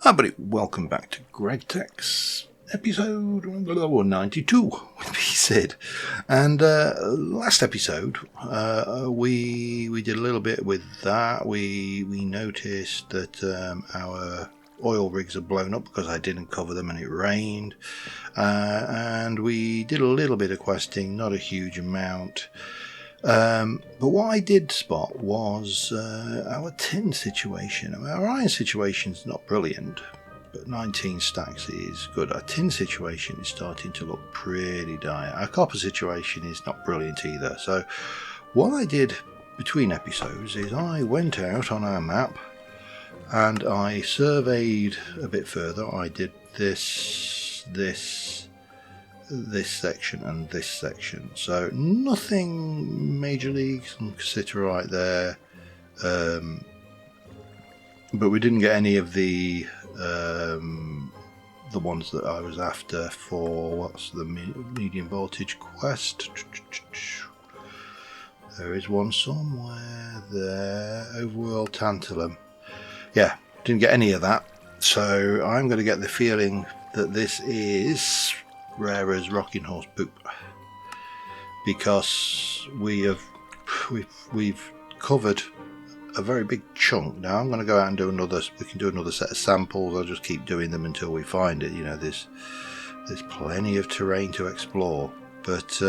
Hi buddy, welcome back to GregTech's episode 92 with me, Sid. And last episode, we did a little bit with that. We noticed that our oil rigs are blown up because I didn't cover them and it rained. And we did a little bit of questing, not a huge amount. But what I did spot was our tin situation. I mean, our iron situation is not brilliant, but 19 stacks is good. Our tin situation is starting to look pretty dire. Our copper situation is not brilliant either. So what I did between episodes is I went out on our map and I surveyed a bit further. I did this section and this section, so nothing major league, some cassiterite there, but we didn't get any of the ones that I was after for what's the medium voltage quest. There is one somewhere there, overworld tantalum. Yeah, didn't get any of that, so I'm going to get the feeling that this is rare as rocking horse poop, because we've covered a very big chunk. Now I'm going to go out and do another. We can do another set of samples. I'll just keep doing them until we find it. You know, there's plenty of terrain to explore. But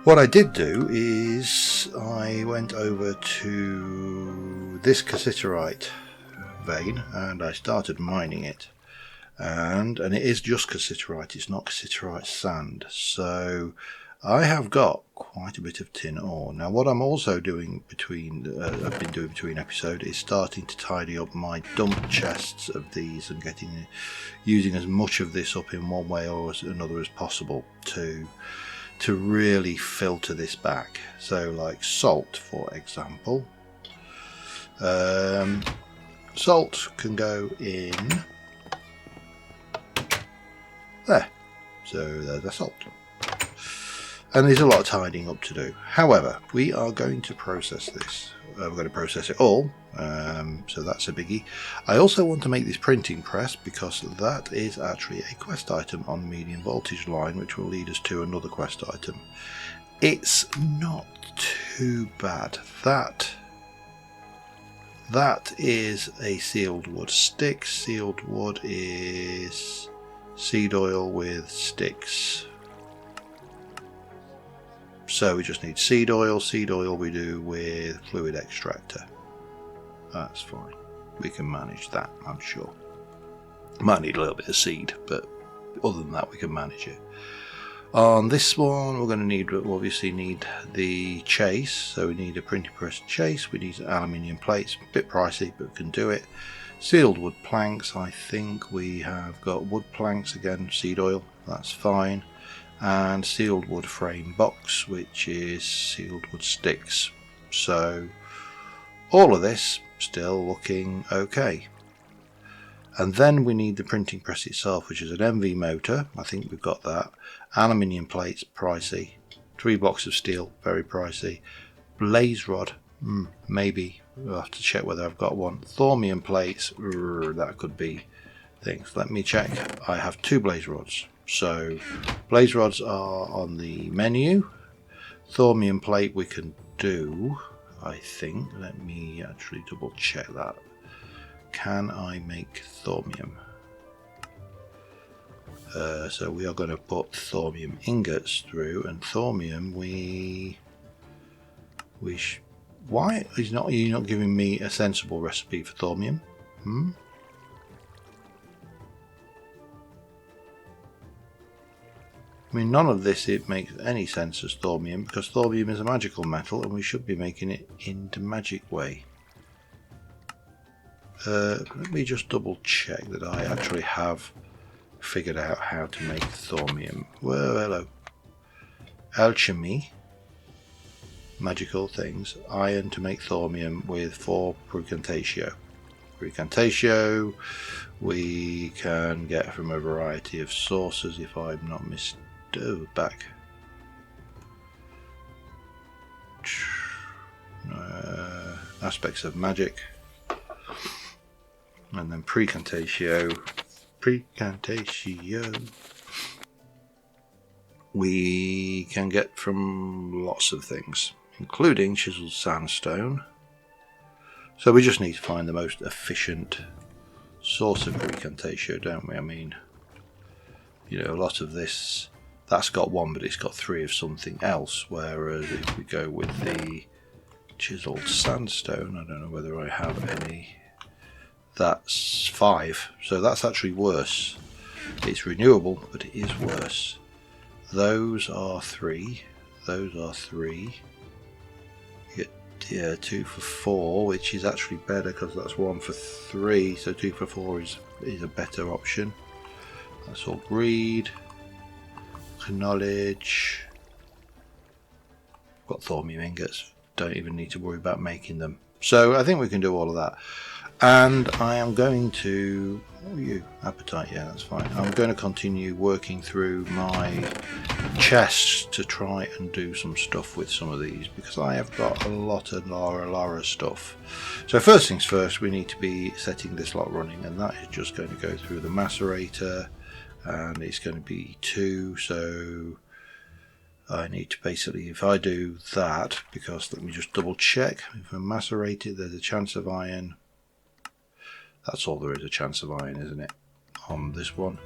what I did do is I went over to this cassiterite vein and I started mining it. And it is just cassiterite, it's not cassiterite sand. So I have got quite a bit of tin ore. Now what I'm also doing I've been doing between episodes is starting to tidy up my dump chests of these and using as much of this up in one way or another as possible to really filter this back. So like salt, for example. Salt can go in there, so there's the salt, and there's a lot of tidying up to do. However, we are going to process this. We're going to process it all, so that's a biggie. I also want to make this printing press because that is actually a quest item on the medium voltage line, which will lead us to another quest item. It's not too bad. That is a sealed wood stick. Sealed wood is seed oil with sticks. So we just need seed oil. Seed oil we do with fluid extractor. That's fine. We can manage that, I'm sure. Might need a little bit of seed, but other than that we can manage it. On this one we're going to obviously need the chase. So we need a printing press chase. We need aluminium plates. A bit pricey, but we can do it. Sealed wood planks, I think we have got wood planks again, seed oil, that's fine, and sealed wood frame box, which is sealed wood sticks. So all of this still looking okay. And then we need the printing press itself, which is an MV motor. I think we've got that. Aluminium plates, pricey. 3 blocks of steel, very pricey. Blaze rod, maybe. We'll have to check whether I've got one. Thormium plates, that could be things. Let me check. I have 2 blaze rods. So blaze rods are on the menu. Thormium plate we can do, I think. Let me actually double check that. Can I make thormium? So we are going to put thormium ingots through, and thormium why are you not giving me a sensible recipe for thormium? I mean, none of this makes any sense as thormium, because thormium is a magical metal and we should be making it in the magic way. Let me just double check that I actually have figured out how to make thormium. Well, hello. Alchemy. Magical things. Iron to make thormium with 4 Precantatio. Precantatio we can get from a variety of sources, if I'm not back. Aspects of magic. And then precantatio, we can get from lots of things, including chiseled sandstone. So we just need to find the most efficient source of precantatio, don't we? I mean, you know, a lot of this, that's got one, but it's got 3 of something else, whereas if we go with the chiseled sandstone, I don't know whether I have any, that's 5, so that's actually worse. It's renewable, but it is worse. Those are 3, those are 3. You get 2 for 4, which is actually better because that's 1 for 3, so 2 for 4 is a better option. That's all breed, knowledge. Got thormium ingots, don't even need to worry about making them. So I think we can do all of that. And I am going to, appetite, yeah, that's fine. I'm going to continue working through my chests to try and do some stuff with some of these, because I have got a lot of Lara stuff. So first things first, we need to be setting this lot running, and that is just going to go through the macerator, and it's going to be 2, so I need to basically, if I do that, because let me just double check, if I macerate it, there's a chance of iron. That's all there is, a chance of iron, isn't it, on this one?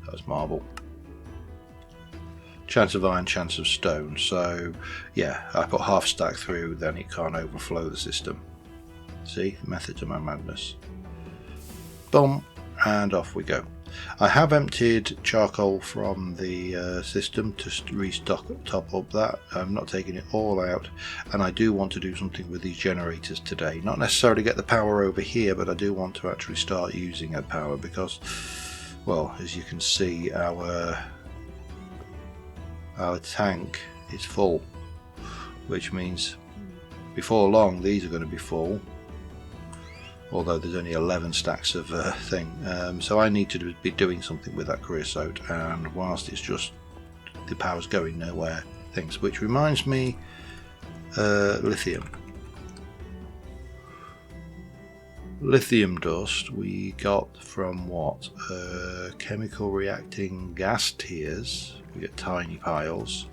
That's marble. Chance of iron, chance of stone. So yeah, I put half stack through, then it can't overflow the system. See, method to my madness. Boom, and off we go. I have emptied charcoal from the system to restock, top up that. I'm not taking it all out, and I do want to do something with these generators today. Not necessarily get the power over here, but I do want to actually start using that power because, well, as you can see, our tank is full, which means before long these are going to be full. Although there's only 11 stacks of thing, so I need to be doing something with that creosote, and whilst it's just the power's going nowhere, things. Which reminds me, lithium. Lithium dust we got from what? Chemical reacting gas tiers. We get tiny piles.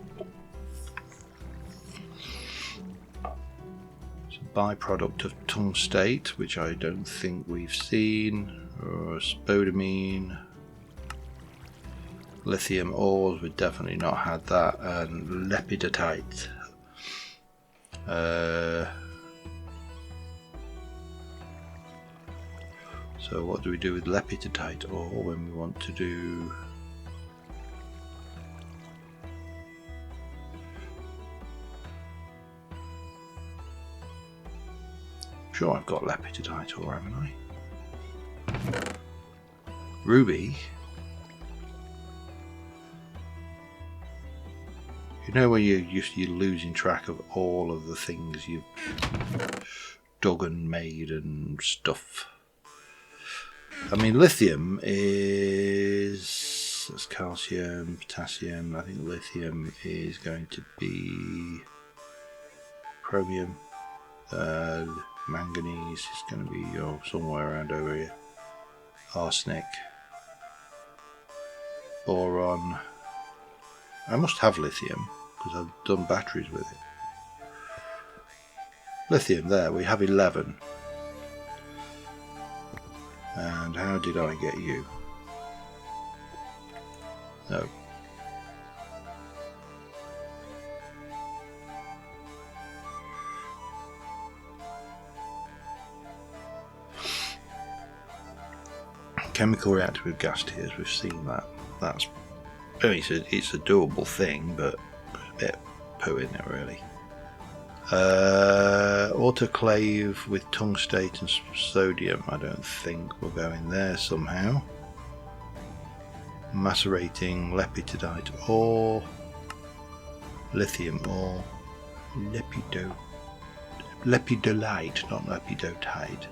Byproduct of tungstate, which I don't think we've seen, or spodumene, lithium ores, we've definitely not had that, and lepidotite. So what do we do with lepidotite ore when we want to do? Sure, I've got lepidotite ore, haven't I? Ruby. You know when you're losing track of all of the things you've dug and made and stuff. I mean, lithium is, that's calcium, potassium. I think lithium is going to be chromium. Manganese is going to be somewhere around over here. Arsenic. Boron. I must have lithium because I've done batteries with it. Lithium, there, we have 11. And how did I get you? No. Chemical reactor with gas tiers, we've seen that. That's, I mean, it's a doable thing, but a bit poo in it really. Autoclave with tungstate and sodium, I don't think we're going there somehow. Macerating lepidotite ore, lithium ore, lepidolite, not lepidotite.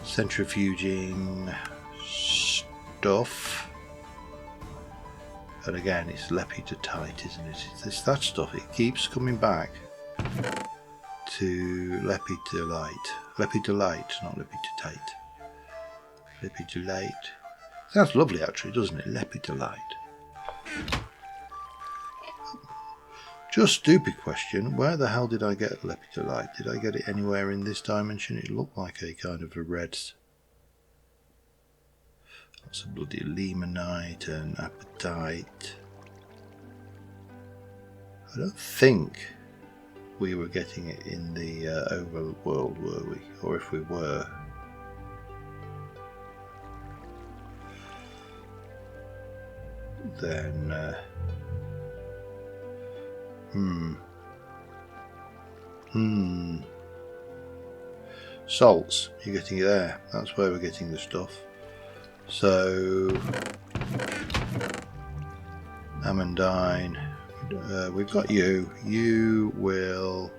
Centrifuging stuff, and again it's lepidotite, isn't it? It's that stuff, it keeps coming back to lepidolite. Lepidolite, not lepitate. Lepidolite. Sounds lovely actually, doesn't it? Lepidolite. Just stupid question. Where the hell did I get lepidolite? Did I get it anywhere in this dimension? It looked like a kind of a red. Lots of bloody limonite and apatite. I don't think we were getting it in the overworld, were we? Or if we were. Then salts, you're getting it there. That's where we're getting the stuff. So amandine, we've got you. You will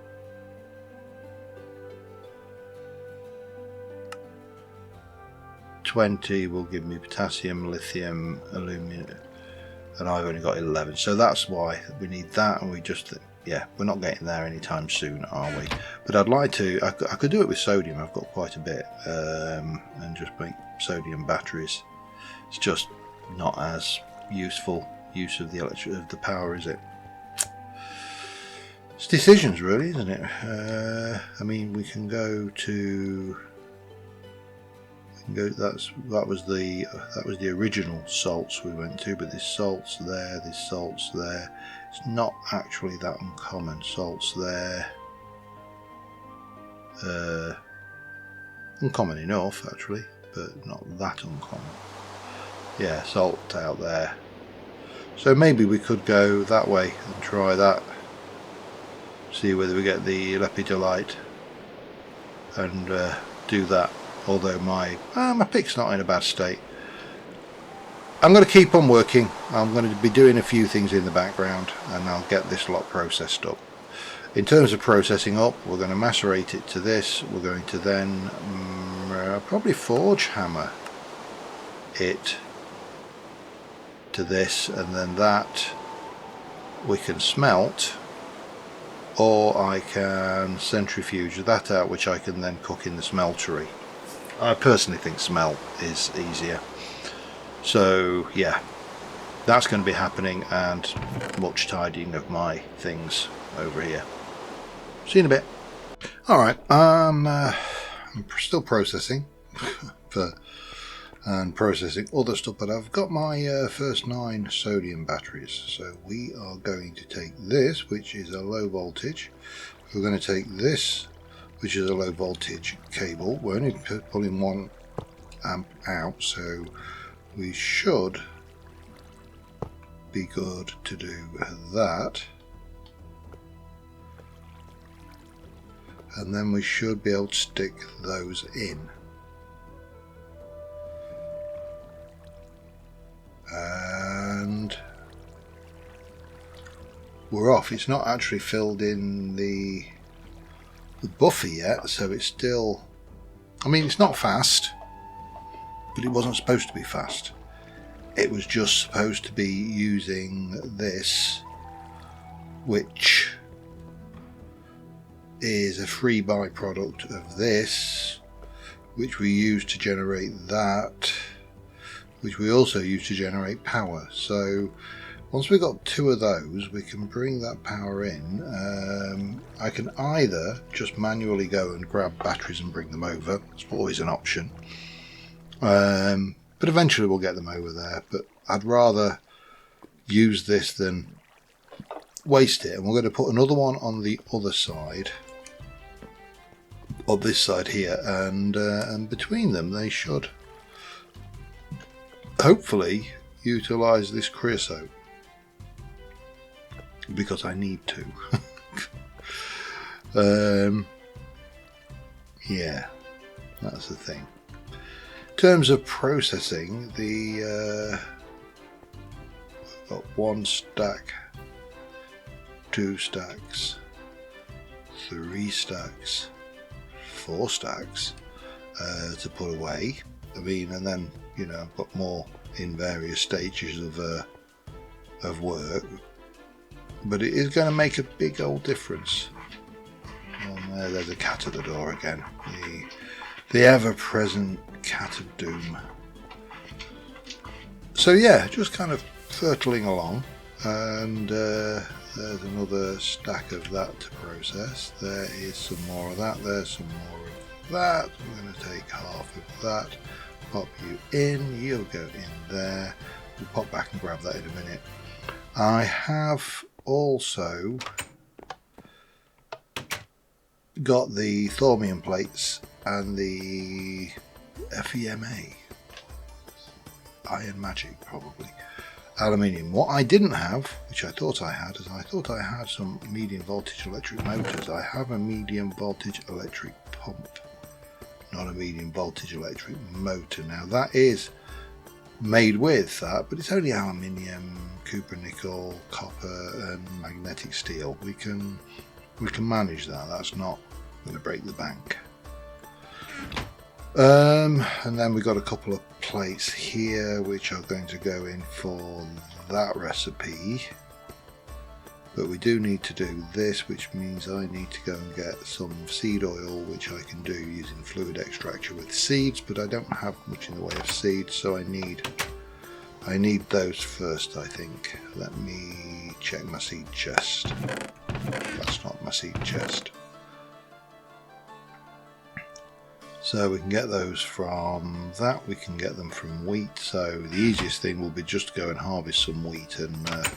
$20 will give me potassium, lithium, aluminum, and I've only got 11. So that's why we need that, and we just, yeah, we're not getting there anytime soon, are we? But I'd like to, I could do it with sodium. I've got quite a bit, and just make sodium batteries. It's just not as useful use of the power, is it? It's decisions, really, isn't it? I mean, we can go to. That was the original salts we went to, but this salt's there, this salt's there. It's not actually that uncommon. Salt's there. Uncommon enough, actually, but not that uncommon. Yeah, salt out there. So maybe we could go that way and try that. See whether we get the lepidolite and do that. Although my pick's not in a bad state. I'm going to keep on working. I'm going to be doing a few things in the background, and I'll get this lot processed up. In terms of processing up, we're going to macerate it to this. We're going to then probably forge hammer it to this, and then that we can smelt, or I can centrifuge that out, which I can then cook in the smeltery. I personally think smelt is easier. So yeah, that's going to be happening, and much tidying of my things over here. See you in a bit. Alright, I'm still processing and processing other stuff, but I've got my first 9 sodium batteries. So we are going to take this, which is a low voltage. We're going to take this, which is a low voltage cable. We're only pulling 1 amp out, so we should be good to do that. And then we should be able to stick those in. And we're off. It's not actually filled in the buffer yet, so it's still, I mean, it's not fast, but it wasn't supposed to be fast. It was just supposed to be using this, which is a free byproduct of this, which we use to generate that, which we also use to generate power. So once we've got 2 of those, we can bring that power in. I can either just manually go and grab batteries and bring them over. It's always an option. But eventually we'll get them over there. But I'd rather use this than waste it. And we're going to put another one on the other side, on this side here. And between them, they should hopefully utilise this creosote, because I need to. Yeah, that's the thing. In terms of processing, we've got 1 stack, 2 stacks, 3 stacks, 4 stacks to put away. I mean, and then, you know, I've got more in various stages of work. But it is going to make a big old difference on There's a cat at the door again. The ever-present cat of doom. So yeah, just kind of thurtling along, and there's another stack of that to process. There is some more of that. There's some more of that. We're going to take half of that. Pop you in. You'll go in there. We'll pop back and grab that in a minute. I have also got the thaumium plates and the FEMA. Iron Magic, probably. Aluminium. What I didn't have, which I thought I had, is I thought I had some medium voltage electric motors. I have a medium voltage electric pump, not a medium voltage electric motor. Now that is made with that, but it's only aluminium, copper, nickel, copper and magnetic steel. We can manage that. That's not going to break the bank. And then we've got a couple of plates here which are going to go in for that recipe, but we do need to do this, which means I need to go and get some seed oil, which I can do using fluid extractor with seeds, but I don't have much in the way of seeds, so I need those first, I think. Let me check my seed chest. That's not my seed chest. So we can get those from that, we can get them from wheat, so the easiest thing will be just to go and harvest some wheat, and I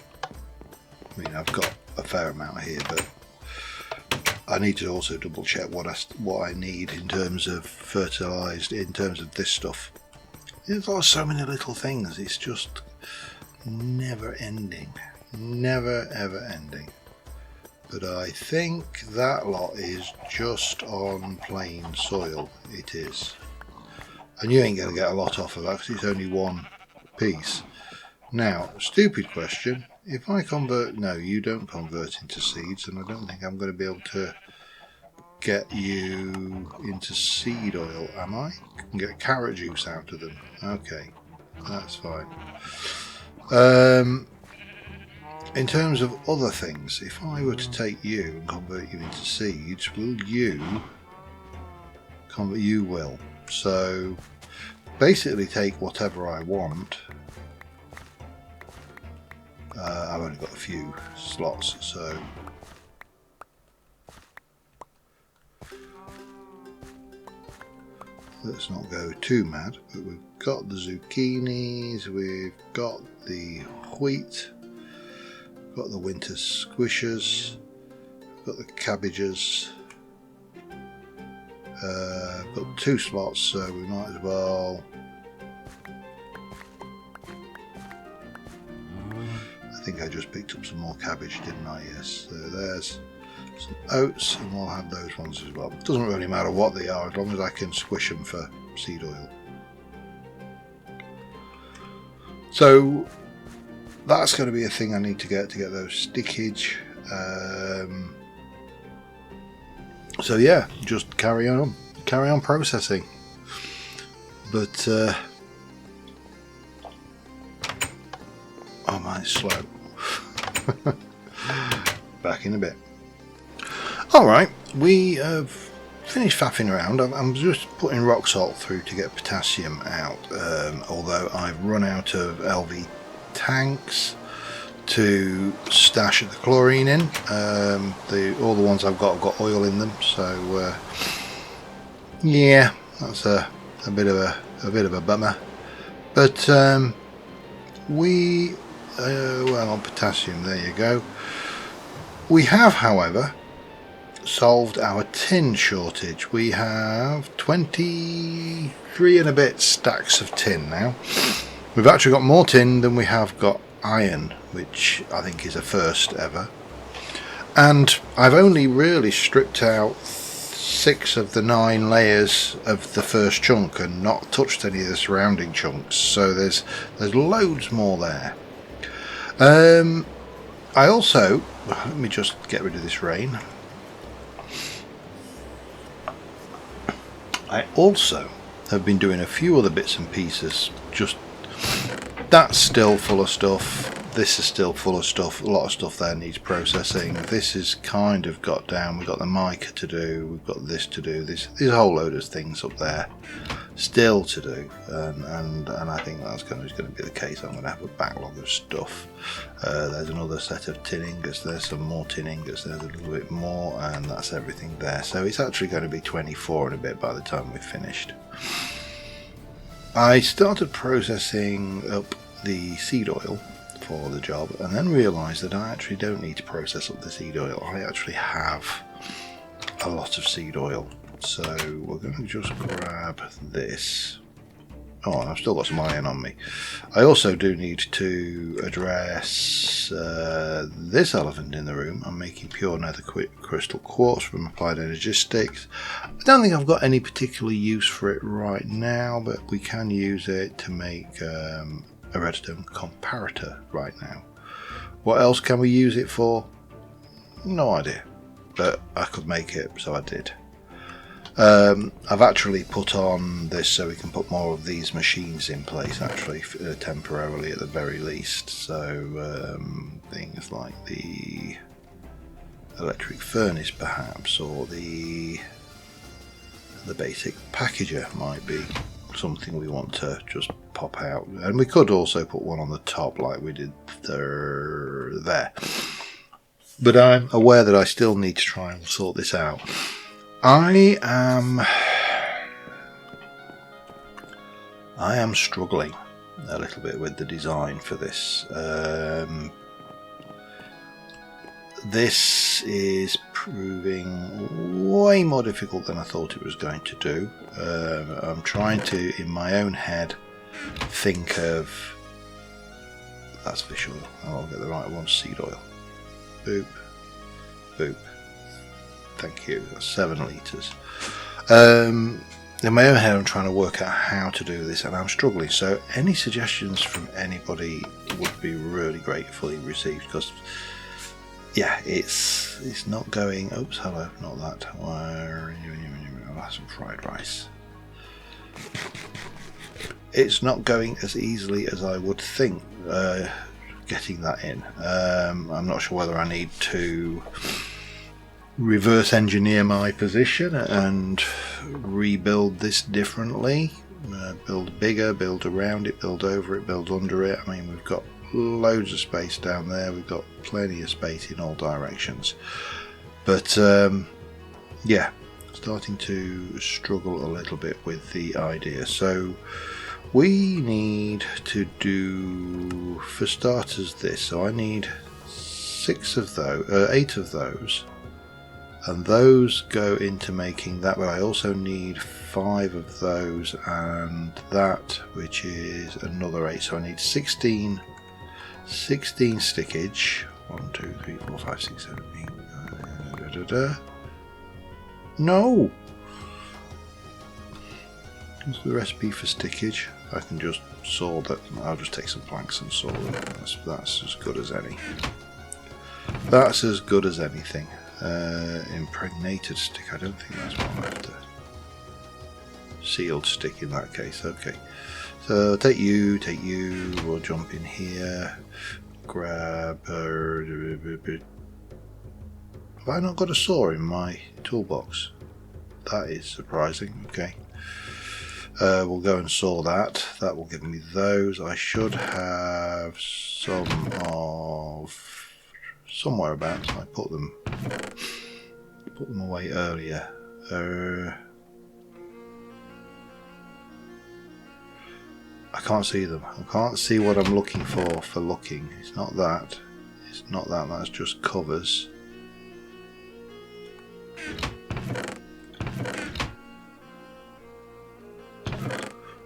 mean, I've got a fair amount here, but I need to also double check what I need in terms of fertilised, in terms of this stuff. There's so many little things, it's just never ending, never ever ending. But I think that lot is just on plain soil. It is. And you ain't going to get a lot off of that because it's only one piece. Now, stupid question. If I convert... No, you don't convert into seeds, and I don't think I'm going to be able to get you into seed oil, am I? I can get carrot juice out of them. Okay, that's fine. In terms of other things, if I were to take you and convert you into seeds, will you convert? You will. So basically take whatever I want. I've only got a few slots, so let's not go too mad. But we've got the zucchinis, we've got the wheat, got the winter squishers, got the cabbages, got 2 slots, so we might as well. I think I just picked up some more cabbage, didn't I? Yes, so there's some oats, and we'll have those ones as well. It doesn't really matter what they are as long as I can squish them for seed oil. So that's going to be a thing I need to get those stickage. So yeah, just carry on processing. But oh, mine's slow. Back in a bit. All right, we have finished faffing around. I'm just putting rock salt through to get potassium out. Although I've run out of LV tanks to stash the chlorine in. All the ones I've got oil in them, so yeah, that's a bit of a bummer. But well, on potassium, there you go. We have, however, solved our tin shortage. We have 23 and a bit stacks of tin now. We've actually got more tin than we have got iron, which I think is a first ever. And I've only really stripped out 6 of the 9 layers of the first chunk and not touched any of the surrounding chunks, so there's loads more there. I also, let me just get rid of this rain. I also have been doing a few other bits and pieces. Just that's still full of stuff. this is still full of stuff. A lot of stuff there needs processing. This is kind of got down. We've got the mica to do. We've got this to do. There's a whole load of things up there still to do, and I think that's going to be the case. I'm going to have a backlog of stuff. There's another set of tin ingots. There's some more tin ingots. There's a little bit more, and that's everything there. So it's actually going to be 24 and a bit by the time we've finished. I started processing up the seed oil for the job, and then realised that I actually don't need to process up the seed oil. I actually have a lot of seed oil. So we're going to just grab this. Oh, and I've still got some iron on me. I also do need to address this elephant in the room. I'm making pure nether crystal quartz from applied energistics. I don't think I've got any particular use for it right now, but we can use it to make a redstone comparator right now. What else can we use it for? No idea, but I could make it, so I did. I've actually put on this so we can put more of these machines in place, actually, temporarily at the very least. So things like the electric furnace perhaps, or the basic packager might be something we want to just pop out. And we could also put one on the top like we did there. But I'm aware that I still need to try and sort this out. I am struggling a little bit with the design for this. This is proving way more difficult than I thought it was going to do. I'm trying to, in my own head, think of... That's fish oil. I'll get the right one. Seed oil. Boop. Boop. Thank you. That's 7 litres. In my own head, I'm trying to work out how to do this, and I'm struggling. So, any suggestions from anybody would be really gratefully received. Because, yeah, it's not going. Oops, hello, not that. That's some fried rice. It's not going as easily as I would think. Getting that in. I'm not sure whether I need to reverse engineer my position and rebuild this differently, build bigger, build around it, build over it, build under it. I mean, we've got loads of space down there, we've got plenty of space in all directions, but yeah, starting to struggle a little bit with the idea. So we need to do, for starters, this. So I need 8 of those. And those go into making that, but I also need 5 of those and that, which is another 8. So I need 16 stickage. 1, 2, 3, 4, 5, 6, 7, 8. No! What's the recipe for stickage? I can just saw that. I'll just take some planks and saw them. That's as good as any. That's as good as anything. Impregnated stick, I don't think that's what I'm after. Sealed stick in that case. Okay, so take you, we'll jump in here, grab have I not got a saw in my toolbox? That is surprising. Okay, we'll go and saw that. That will give me those. I should have some of somewhere about. I put them away earlier. I can't see them. I can't see what I'm looking for looking. It's not that. It's not that. That's just covers.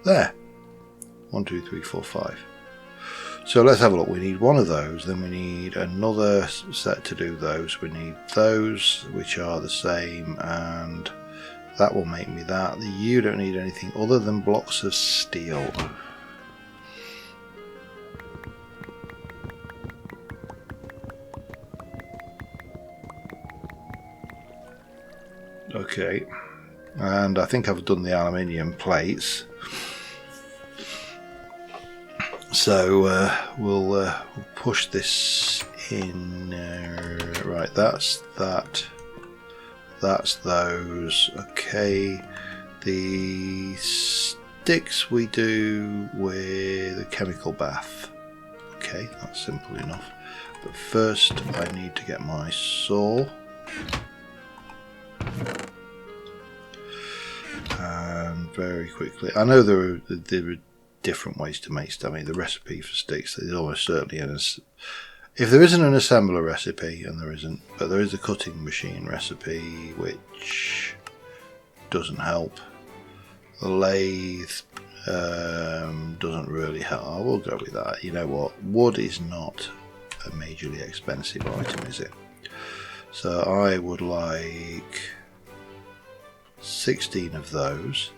There. 1, 2, 3, 4, 5. So let's have a look. We need one of those, then we need another set to do those. We need those, which are the same, and that will make me that. You don't need anything other than blocks of steel. Okay, and I think I've done the aluminium plates. So we'll push this in. Right, that's that. That's those. Okay, the sticks we do with a chemical bath. Okay, that's simple enough. But first I need to get my saw. And very quickly, I know there are different ways to make stuff. I mean, the recipe for sticks, there's almost certainly if there isn't an assembler recipe, and there isn't, but there is a cutting machine recipe, which doesn't help. The lathe doesn't really help. I will go with that. You know what? Wood is not a majorly expensive item, is it? So I would like 16 of those.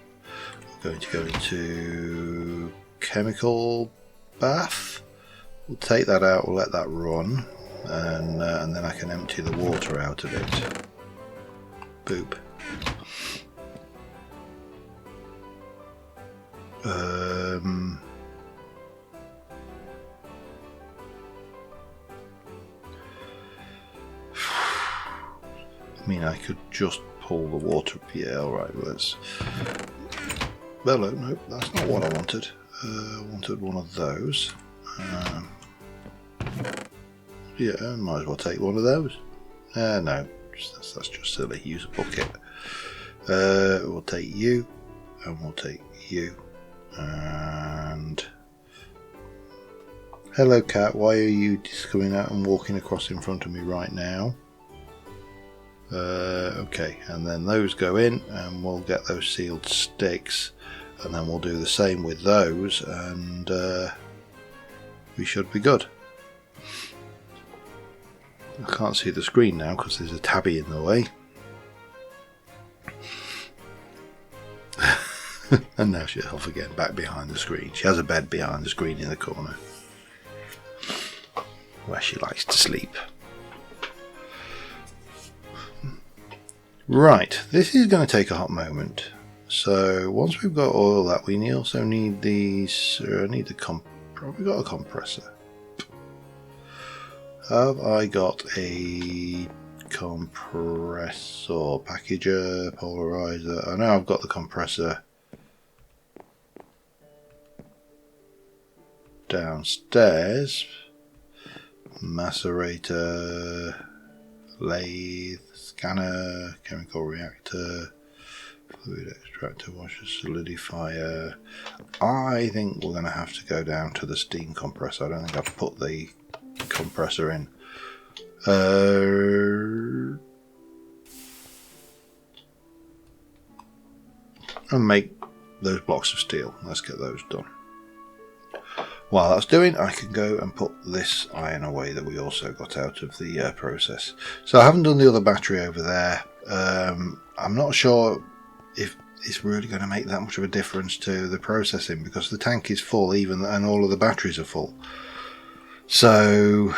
We're going to go into chemical bath. We'll take that out, we'll let that run, and then I can empty the water out of it. Boop. I mean, I could just pull the water. Yeah, alright, well, let's... Well, no, that's not what I wanted. I wanted one of those. Yeah, I might as well take one of those. No, that's just silly. Use a bucket. We'll take you, and we'll take you. And... Hello, cat. Why are you just coming out and walking across in front of me right now? Okay, and then those go in, and we'll get those sealed sticks, and then we'll do the same with those, and we should be good. I can't see the screen now because there's a tabby in the way. And now she's off again, back behind the screen. She has a bed behind the screen in the corner where she likes to sleep. Right, this is going to take a hot moment. So once we've got all that, we also need these. I need the probably got a compressor. Have I got a compressor, packager, polarizer? I know I've got the compressor downstairs. Macerator, lathe, scanner, chemical reactor, fluid extractor, washer, solidifier. I think we're going to have to go down to the steam compressor. I don't think I've put the compressor in. And make those blocks of steel. Let's get those done. While that's doing, I can go and put this iron away that we also got out of the process. So I haven't done the other battery over there. I'm not sure if it's really going to make that much of a difference to the processing, because the tank is full and all of the batteries are full. So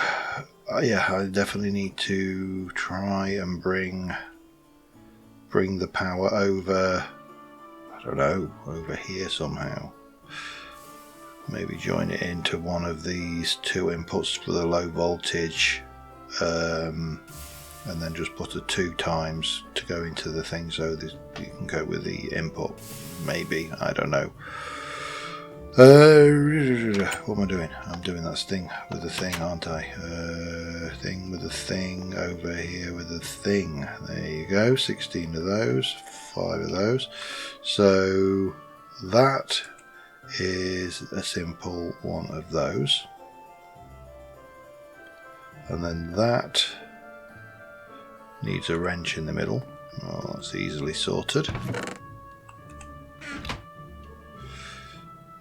yeah, I definitely need to try and bring the power over, I don't know, over here somehow. Maybe join it into one of these two inputs for the low voltage, and then just put a 2 times to go into the thing so that you can go with the input. Maybe, I don't know. What am I doing? I'm doing that thing with the thing, aren't I? Thing with the thing over here with the thing. There you go. 16 of those, 5 of those. So that is a simple one of those, and then that needs a wrench in the middle. Oh, that's easily sorted.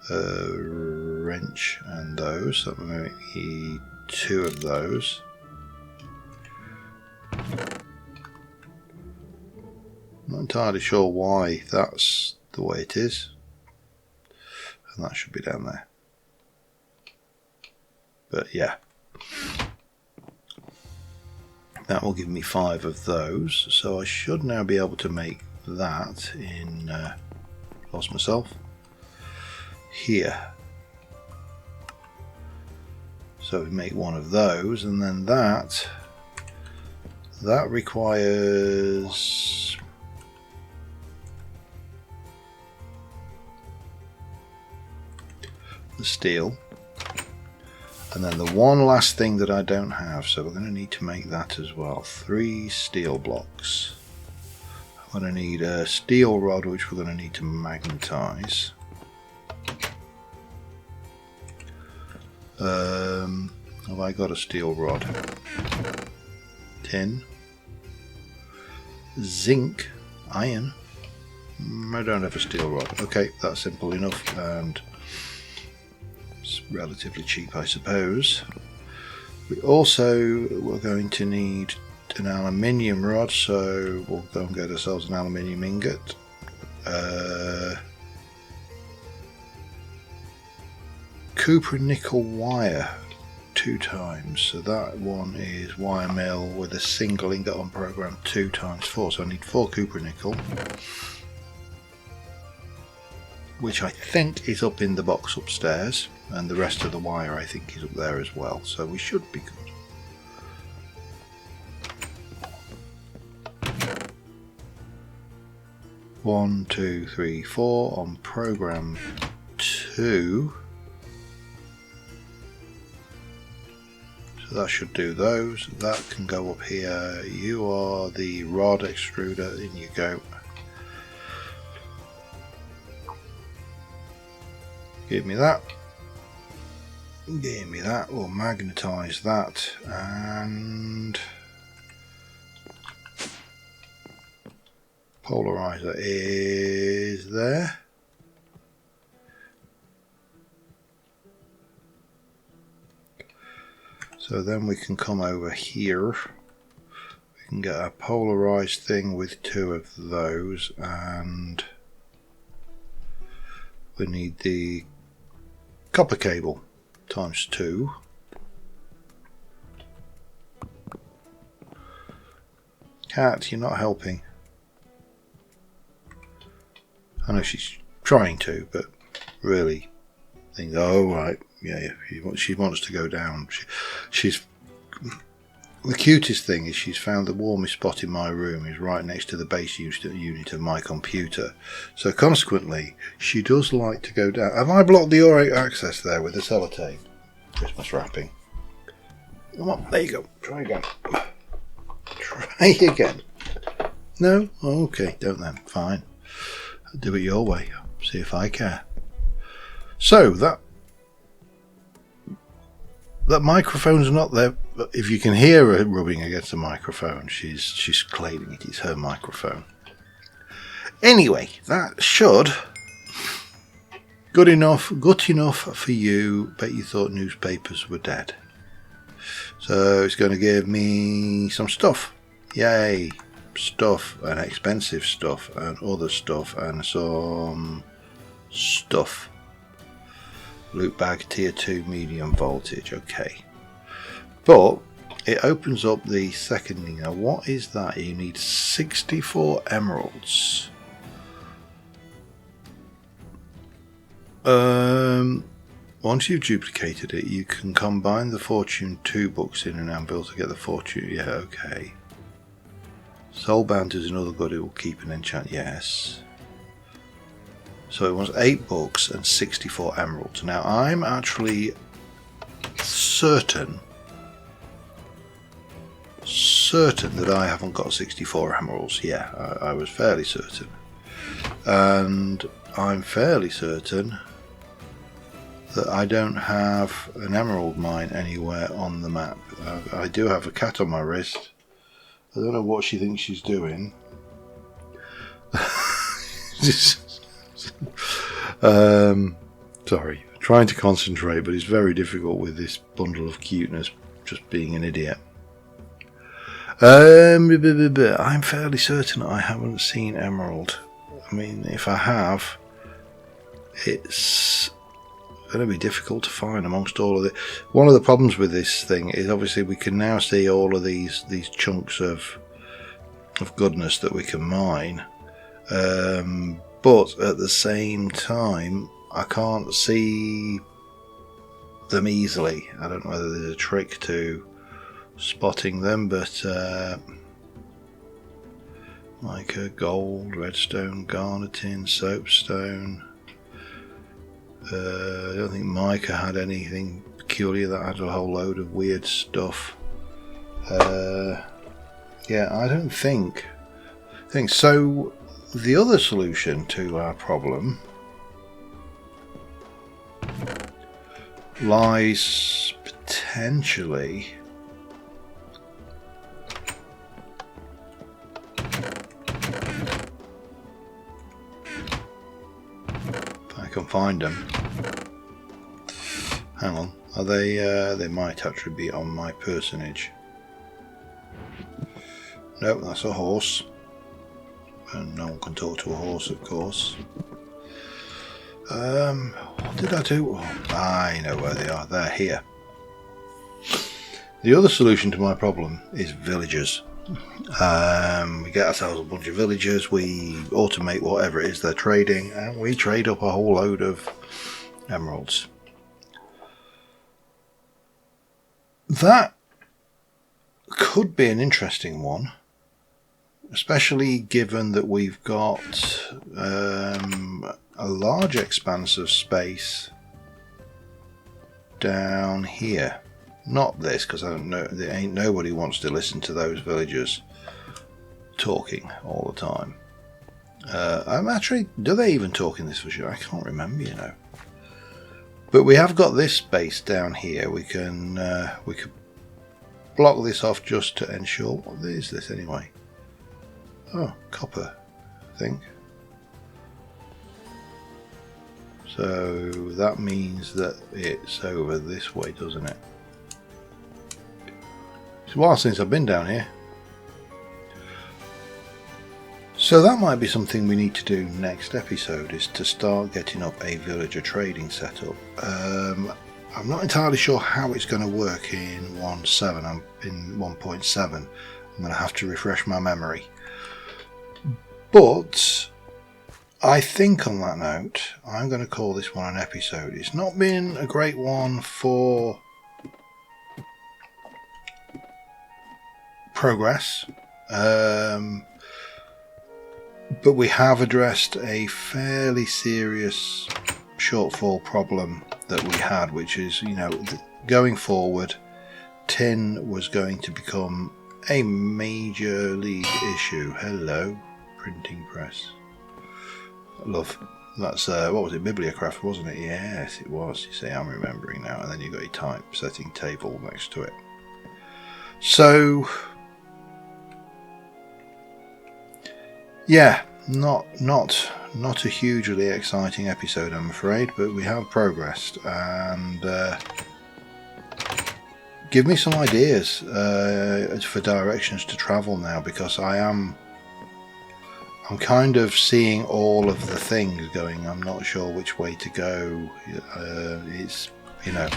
A wrench and those, so I'm going to need 2 of those. Not entirely sure why that's the way it is. And that should be down there. But yeah, that will give me 5 of those, so I should now be able to make that in lost myself here. So we make one of those, and then that requires the steel. And then the one last thing that I don't have, so we're going to need to make that as well. 3 steel blocks. I'm going to need a steel rod, which we're going to need to magnetize. Have I got a steel rod? Tin. Zinc. Iron. I don't have a steel rod. Okay, that's simple enough, and it's relatively cheap, I suppose. We also were going to need an aluminium rod, so we'll go and get ourselves an aluminium ingot. Copper nickel wire 2 times, so that one is wire mill with a single ingot on program 2 times 4, so I need 4 copper nickel, which I think is up in the box upstairs, and the rest of the wire I think is up there as well, so we should be good. One, 2, 3, 4 on program 2. So that should do those. That can go up here. You are the rod extruder. In you go. Give me that. Give me that. We'll magnetize that, and polarizer is there. So then we can come over here. We can get a polarized thing with 2 of those, and we need the copper cable times 2. Cat, you're not helping. I know she's trying to, but really thinks, oh right, yeah, she wants to go down. She's the cutest thing is she's found the warmest spot in my room is right next to the base unit of my computer. So consequently, she does like to go down. Have I blocked the OR8 access there with the sellotape? Christmas wrapping. Come on, there you go. Try again. Try again. No? Oh, okay, don't then. Fine. I'll do it your way. See if I care. So that microphone's not there. If you can hear her rubbing against the microphone, she's claiming it is her microphone. Anyway, that should good enough for you. Bet you thought newspapers were dead. So it's going to give me some stuff. Yay! Stuff and expensive stuff and other stuff and some stuff. Loop bag tier 2 medium voltage, okay. But it opens up the second thing. Now what is that? You need 64 emeralds. Once you've duplicated it, you can combine the Fortune 2 books in an anvil to get the Fortune. Yeah, okay. Soulbound is another good, it will keep an enchant, yes. So it wants 8 books and 64 emeralds. Now I'm actually certain that I haven't got 64 emeralds. Yeah, I was fairly certain. And I'm fairly certain that I don't have an emerald mine anywhere on the map. I do have a cat on my wrist. I don't know what she thinks she's doing. Sorry, trying to concentrate, but it's very difficult with this bundle of cuteness just being an idiot. I'm fairly certain I haven't seen emerald. I mean, if I have, it's going to be difficult to find amongst all of it. One of the problems with this thing is obviously we can now see all of these chunks of goodness that we can mine, but at the same time I can't see them easily. I don't know whether there's a trick to spotting them, but mica, gold, redstone, garnetin, soapstone. I don't think mica had anything peculiar. That had a whole load of weird stuff. Yeah, I don't think so. The other solution to our problem lies potentially if I can find them. Hang on, are they? They might actually be on my personage. Nope, that's a horse. And no one can talk to a horse, of course. What did I do? Oh, I know where they are. They're here. The other solution to my problem is villagers. We get ourselves a bunch of villagers, we automate whatever it is they're trading, and we trade up a whole load of emeralds. That could be an interesting one, especially given that we've got a large expanse of space down here. Not this, because I don't know. There ain't nobody wants to listen to those villagers talking all the time. I'm actually, do they even talk in this for sure? I can't remember, you know. But we have got this space down here. We could block this off just to ensure. What is this anyway? Oh, copper, I think. So that means that it's over this way, doesn't it? It's a while since I've been down here. So that might be something we need to do next episode, is to start getting up a villager trading setup. I'm not entirely sure how it's going to work in 1.7. I'm in 1.7. I'm going to have to refresh my memory. But I think on that note, I'm going to call this one an episode. It's not been a great one for progress, but we have addressed a fairly serious shortfall problem that we had, which is, you know, going forward, tin was going to become a major league issue. Hello, printing press. Love. That's what was it, Bibliocraft, wasn't it? Yes, it was. You see, I'm remembering now. And then you got your typesetting table next to it. So yeah, not a hugely exciting episode, I'm afraid, but we have progressed, and give me some ideas for directions to travel now, because I'm kind of seeing all of the things going. I'm not sure which way to go. It's, you know,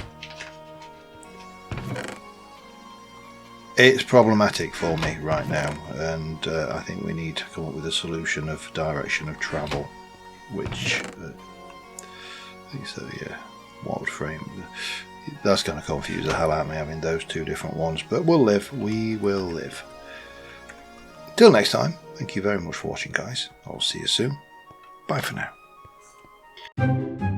it's problematic for me right now, and I think we need to come up with a solution of direction of travel, which I think so. Yeah, what would frame? That's going to confuse the hell out of me having those two different ones, but we'll live. We will live. Till next time, thank you very much for watching, guys. I'll see you soon. Bye for now.